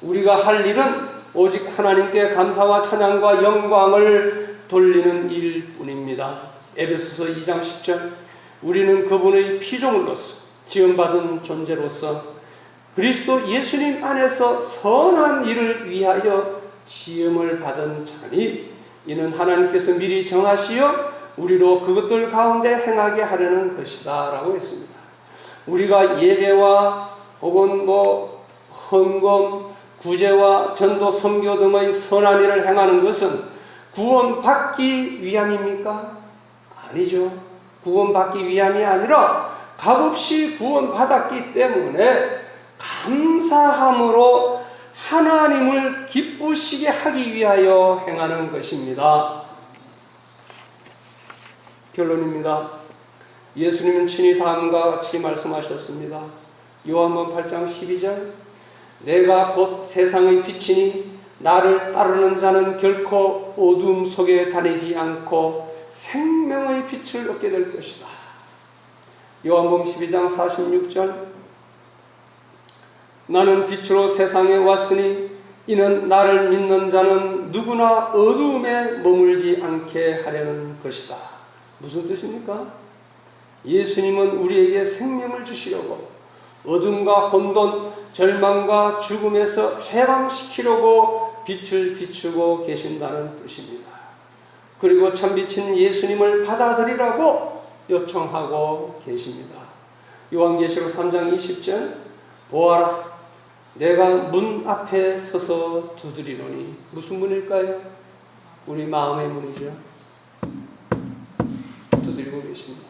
우리가 할 일은 오직 하나님께 감사와 찬양과 영광을 돌리는 일뿐입니다. 에베소서 2장 10절 우리는 그분의 피조물로서 지음받은 존재로서 그리스도 예수님 안에서 선한 일을 위하여 지음을 받은 자니 이는 하나님께서 미리 정하시어 우리로 그것들 가운데 행하게 하려는 것이다 라고 했습니다. 우리가 예배와 혹은 헌금, 구제와 전도, 선교 등의 선한 일을 행하는 것은 구원받기 위함입니까? 아니죠. 구원받기 위함이 아니라 값없이 구원받았기 때문에 감사함으로 하나님을 기쁘시게 하기 위하여 행하는 것입니다. 결론입니다. 예수님은 친히 다음과 같이 말씀하셨습니다. 요한복음 8장 12절 내가 곧 세상의 빛이니 나를 따르는 자는 결코 어둠 속에 다니지 않고 생명의 빛을 얻게 될 것이다. 요한복음 12장 46절 나는 빛으로 세상에 왔으니 이는 나를 믿는 자는 누구나 어두움에 머물지 않게 하려는 것이다. 무슨 뜻입니까? 예수님은 우리에게 생명을 주시려고 어둠과 혼돈, 절망과 죽음에서 해방시키려고 빛을 비추고 계신다는 뜻입니다. 그리고 참빛인 예수님을 받아들이라고 요청하고 계십니다. 요한계시록 3장 20절 보아라 내가 문 앞에 서서 두드리노니 무슨 문일까요? 우리 마음의 문이죠. 두드리고 계십니다.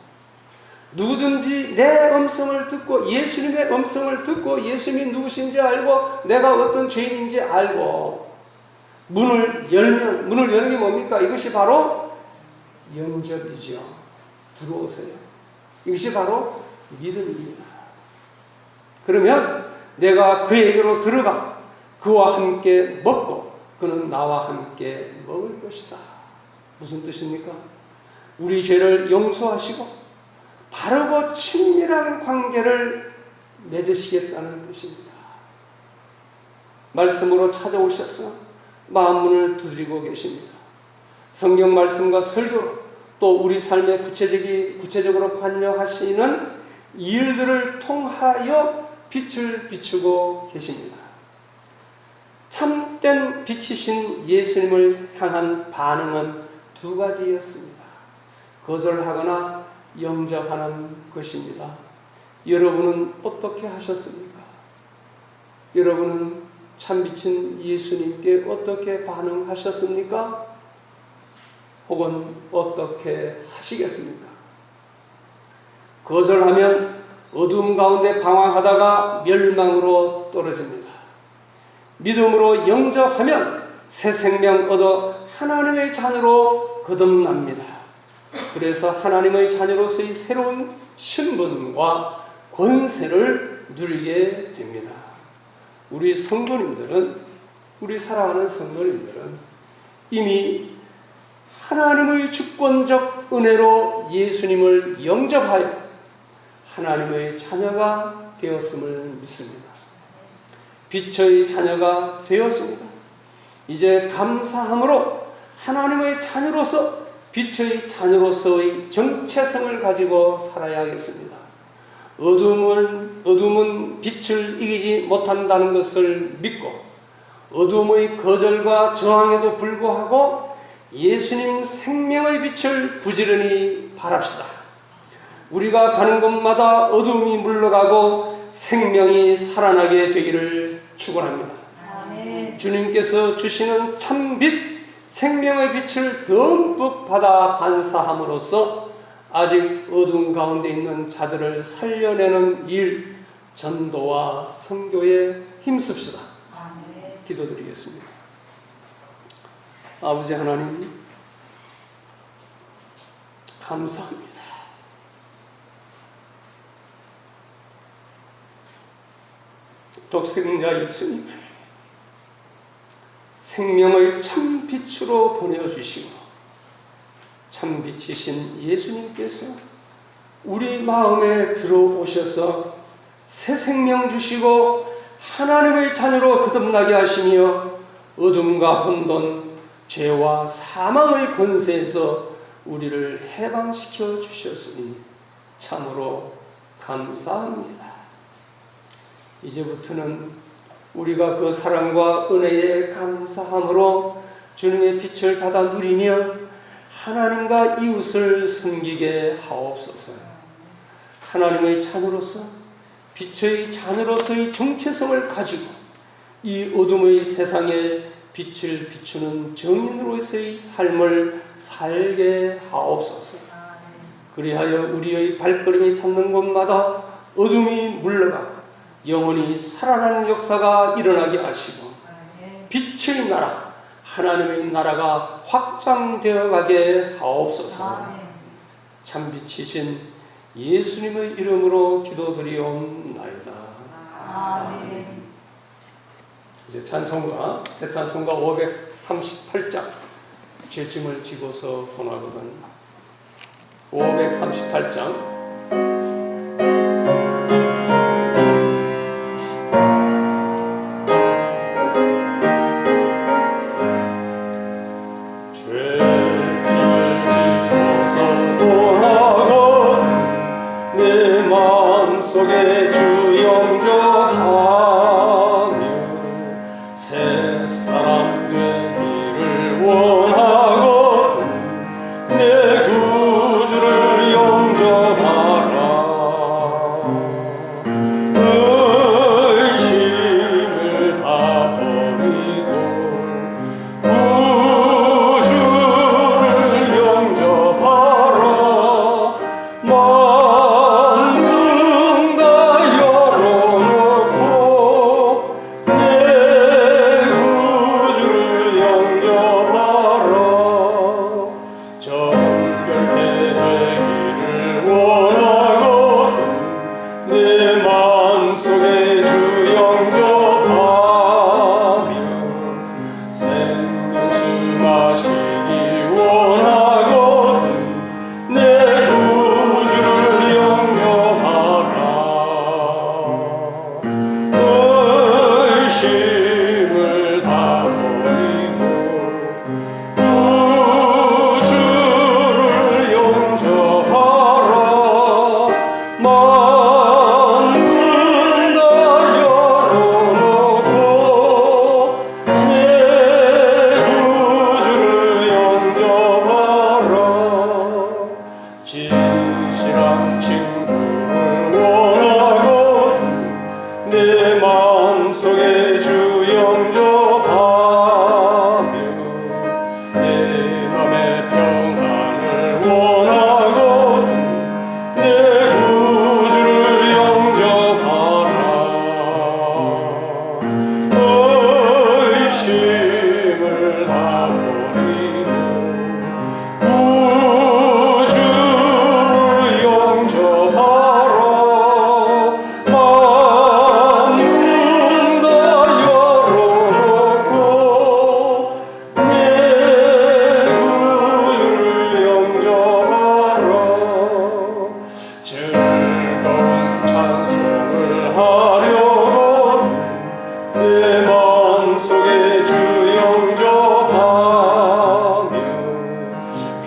누구든지 내 음성을 듣고 예수님의 음성을 듣고 예수님이 누구신지 알고 내가 어떤 죄인인지 알고 문을 여는 게 뭡니까? 이것이 바로 영접이죠. 들어오세요. 이것이 바로 믿음입니다. 그러면 내가 그에게로 들어가 그와 함께 먹고 그는 나와 함께 먹을 것이다. 무슨 뜻입니까? 우리 죄를 용서하시고 바르고 친밀한 관계를 맺으시겠다는 뜻입니다. 말씀으로 찾아오셔서 마음문을 두드리고 계십니다. 성경 말씀과 설교로 또 우리 삶에 구체적으로 관여하시는 일들을 통하여 빛을 비추고 계십니다. 참된 빛이신 예수님을 향한 반응은 두 가지였습니다. 거절하거나 영접하는 것입니다. 여러분은 어떻게 하셨습니까? 여러분은 참빛인 예수님께 어떻게 반응하셨습니까? 혹은 어떻게 하시겠습니까? 거절하면 어두움 가운데 방황하다가 멸망으로 떨어집니다. 믿음으로 영접하면 새 생명 얻어 하나님의 자녀로 거듭납니다. 그래서 하나님의 자녀로서의 새로운 신분과 권세를 누리게 됩니다. 우리 성도님들은, 우리 사랑하는 성도님들은 이미 하나님의 주권적 은혜로 예수님을 영접하여 하나님의 자녀가 되었음을 믿습니다. 빛의 자녀가 되었습니다. 이제 감사함으로 하나님의 자녀로서 빛의 자녀로서의 정체성을 가지고 살아야겠습니다. 어둠은 빛을 이기지 못한다는 것을 믿고 어둠의 거절과 저항에도 불구하고 예수님 생명의 빛을 부지런히 바랍시다. 우리가 가는 곳마다 어둠이 물러가고 생명이 살아나게 되기를 축원합니다. 주님께서 주시는 참빛 생명의 빛을 듬뿍 받아 반사함으로써 아직 어둠 가운데 있는 자들을 살려내는 일, 전도와 선교에 힘씁시다. 기도드리겠습니다. 아버지 하나님, 감사합니다. 독생자 예수님을 생명의 참빛으로 보내주시고 참빛이신 예수님께서 우리 마음에 들어오셔서 새 생명 주시고 하나님의 자녀로 거듭나게 하시며 어둠과 혼돈, 죄와 사망의 권세에서 우리를 해방시켜 주셨으니 참으로 감사합니다. 이제부터는 우리가 그 사랑과 은혜에 감사함으로 주님의 빛을 받아 누리며 하나님과 이웃을 섬기게 하옵소서. 하나님의 자녀로서 빛의 자녀로서의 정체성을 가지고 이 어둠의 세상에 빛을 비추는 정인으로서의 삶을 살게 하옵소서. 그리하여 우리의 발걸음이 닿는 곳마다 어둠이 물러가고 영원히 살아나는 역사가 일어나게 하시고 빛의 나라, 하나님의 나라가 확장되어 가게 하옵소서. 참빛이신 예수님의 이름으로 기도드리옵나이다. 이제 찬송가, 새 찬송가 538장 죄짐을 지고서 권하거든. 538장 속에 주 영접하며 새 사람 되기를 원하거든 의심을 다 버리고 구주를 영접하라. 마음 다 열어놓고 내 구주를 영접하라. 즐거운 찬송을 하려거든 내 마음속에 주 영접하며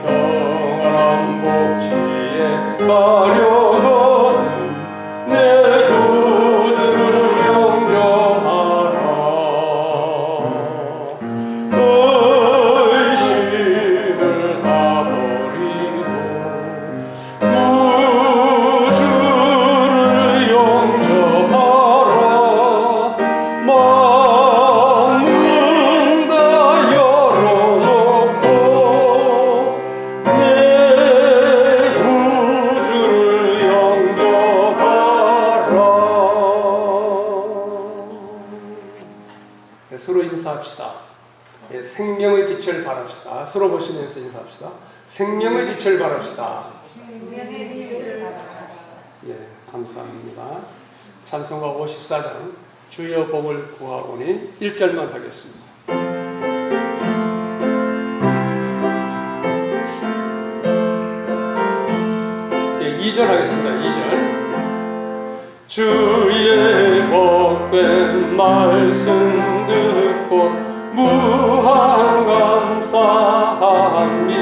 평안한 복지에 가려거든 내 구주를 영접하라. 의심을 다 버리고 구주를 영접하라. 마음 다 열어놓고 내 구주를 영접하라. 네, 서로 인사합시다. 예, 생명의 빛을 바랍시다. 서로 보시면서 인사합시다. 생명의 빛을 바랍시다. 예, 감사합니다. 찬송가 54장 주여 복을 구하오니 1절만 하겠습니다. 예, 2절 하겠습니다. 2절. 주의 복된 말씀 듣고 무한 감사합니다.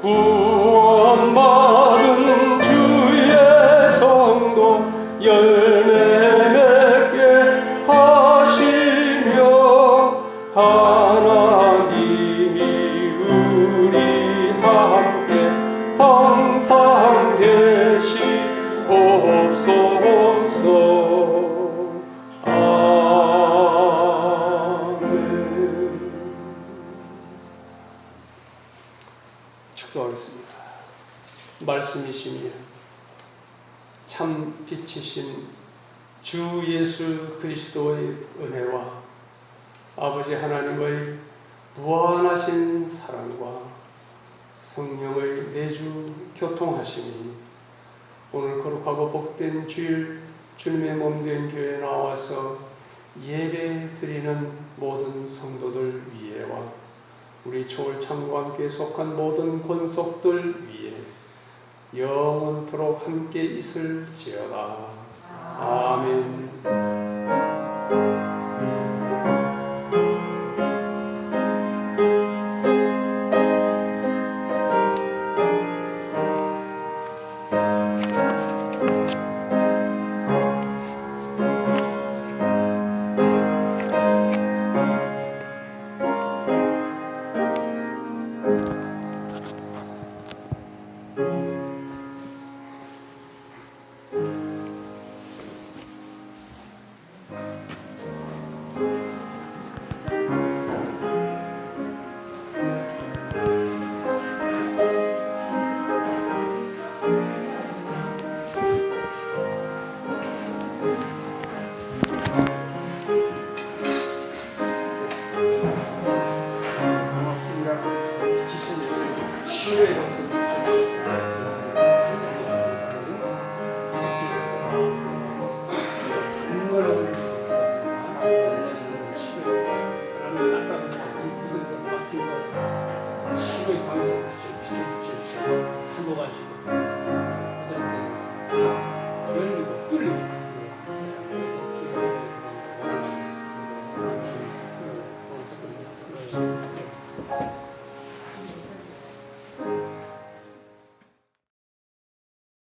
구원받은 주의 성도 열매 맺게 하시며 하나님이 우리 함께 항상 계시옵소서. 아멘. 축도하겠습니다. 말씀이시니 참 빛이신 주 예수 그리스도의 은혜와 아버지 하나님의 무한하신 사랑과 성령의 내주 교통하심이 오늘 거룩하고 복된 주일 주님의 몸된 교회에 나와서 예배 드리는 모든 성도들 위에와 우리 초월참과 함께 속한 모든 권속들 위에 영원토록 함께 있을지어다. 아멘. 음.